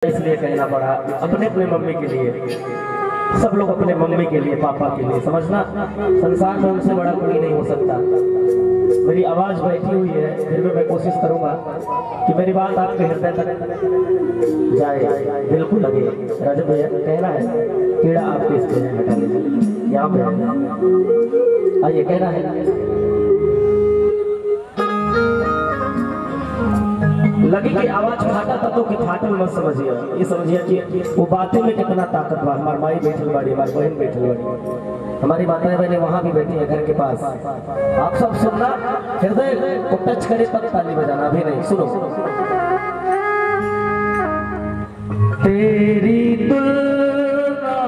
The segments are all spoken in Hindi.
इसलिए कहना पड़ा अपने अपने मम्मी के लिए, सब लोग अपने मम्मी के लिए, पापा के लिए। समझना, संसार में उनसे बड़ा कोई नहीं हो सकता। मेरी आवाज बैठी हुई है, फिर भी मैं कोशिश करूंगा कि मेरी बात आपके हृदय तक जाए, दिल को लगे। रजत भैया कहना है, कीड़ा आपके इसके हटा लीजिए, यहाँ पे आइए, कहना है लगी कि आवाज फाटा था तो कि फाटल मत समझिए, ये समझिए कि वो बातें में कितना ताकतवर। हमारी माई बैठल बाड़ी, हमारी बहन बैठल बाड़ी, हमारी माताएं बहनें वहां भी बैठी है घर के पास। आप सब सुनना, हृदय को टच करे तब ताली बजाना, अभी नहीं। सुनो, तेरी तुलना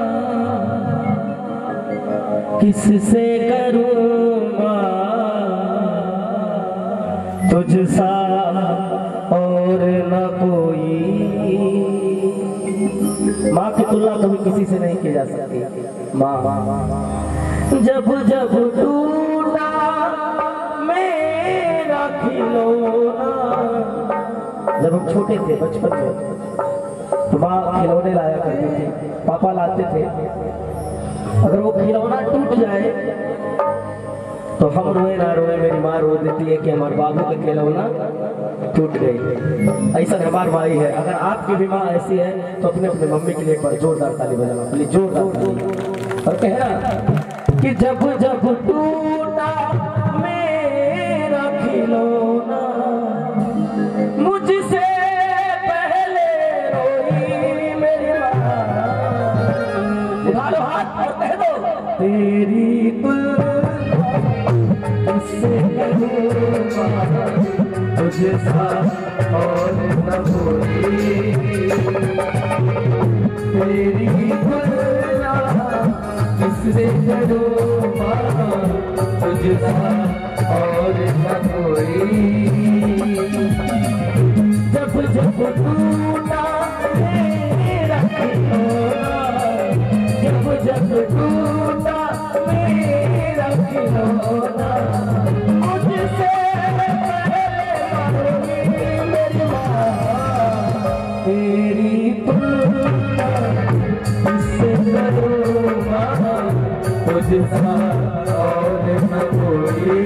किससे करूंगा, तुझसा और न कोई। माँ की तुलना कभी किसी से नहीं की जा सकती। माँ जब जब टूटा मेरा खिलौना, जब हम छोटे थे, बचपन में, तो माँ खिलौने लाया करती थी, पापा लाते थे। अगर वो खिलौना टूट जाए तो हम रोए ना रोए, मेरी माँ रो देती है कि हमारे बाबू का खिलौना टूट गई। ऐसा हमारी माई है। अगर आपकी भी माँ ऐसी है तो अपने अपने मम्मी के लिए एक बार जोरदार ताली बजाना, प्लीज जोरदार ताली। और कहना कि जब जब टूटा मेरा खिलौना, मुझसे पहले रोई मेरी माँ। उठा लो हाथ और कह दो, तेरी तुझे सा और न कोई, तेरी तुलना किससे करूँगा, तुझे सा और न कोई। जब जब टूटा मेरा खिलौना, जब जब टूटा मेरा खिलौना, मुझसे तेरी तुलना किससे करूँगा, तुझसा और न कोई।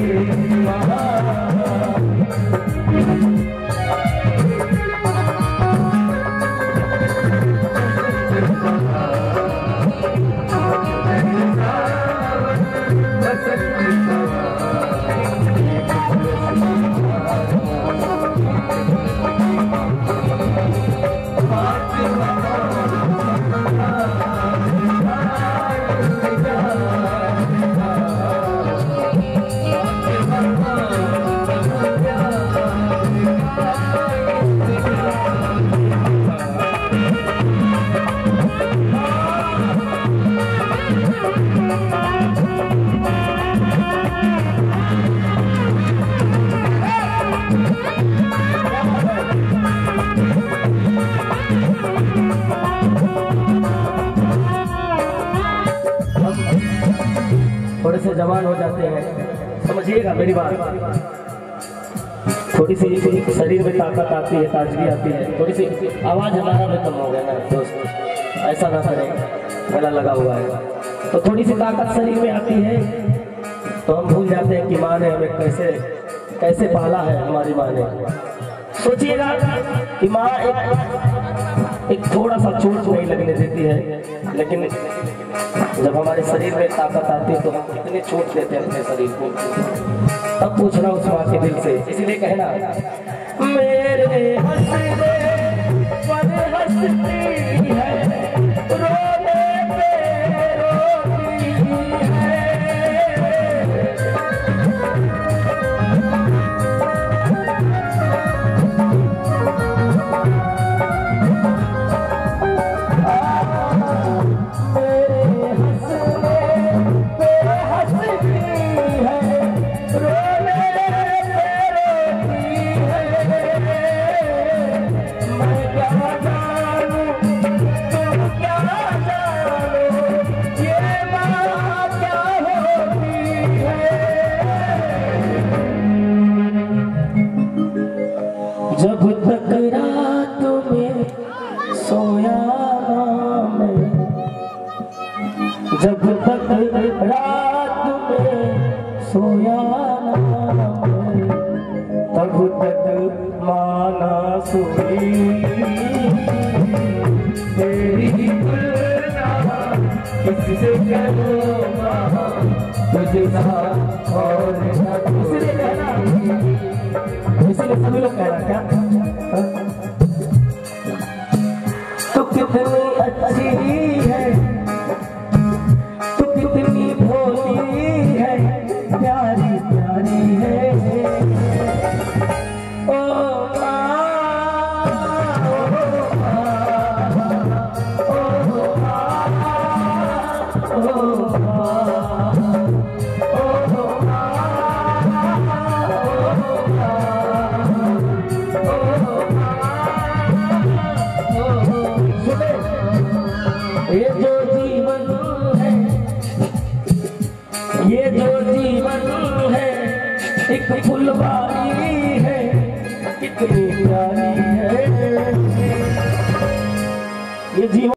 थोड़े से जवान हो जाते हैं, समझिएगा मेरी बात। थोड़ी सी शरीर में ताकत आती है, ताजगी आती है, थोड़ी सी आवाज हमारा भी कम हो गया ना दोस्त, ऐसा ना करें, गला लगा हुआ है। तो थोड़ी सी ताकत शरीर में आती है तो हम भूल जाते हैं कि माँ ने हमें कैसे कैसे पाला है। हमारी माँ ने, सोचिएगा कि माँ एक थोड़ा सा चोट नहीं लगने देती है, लेकिन जब हमारे शरीर में ताकत आती है तो हम कितने चोट देते हैं अपने शरीर को, तब पूछना उस माँ के दिल से। इसलिए कहना, मेरे हंसने पर हंसती है, रोने पे रोती है। मैं क्या जानूं सोया ना मैं, जब तक रात में सोया ना मैं, तब तक माना सोई। तेरी तुलना किससे करूँगा, तुझसा और न दूसरे कहना। इसलिए सभी लोग कह रहा क्या, तू कितनी अच्छी है, तू कितनी भोली है, प्यारी प्यारी है। ओ ये जो जीवन है, ये जो जीवन है, एक फुलवारी है, कितनी प्यारी है ये जीवन।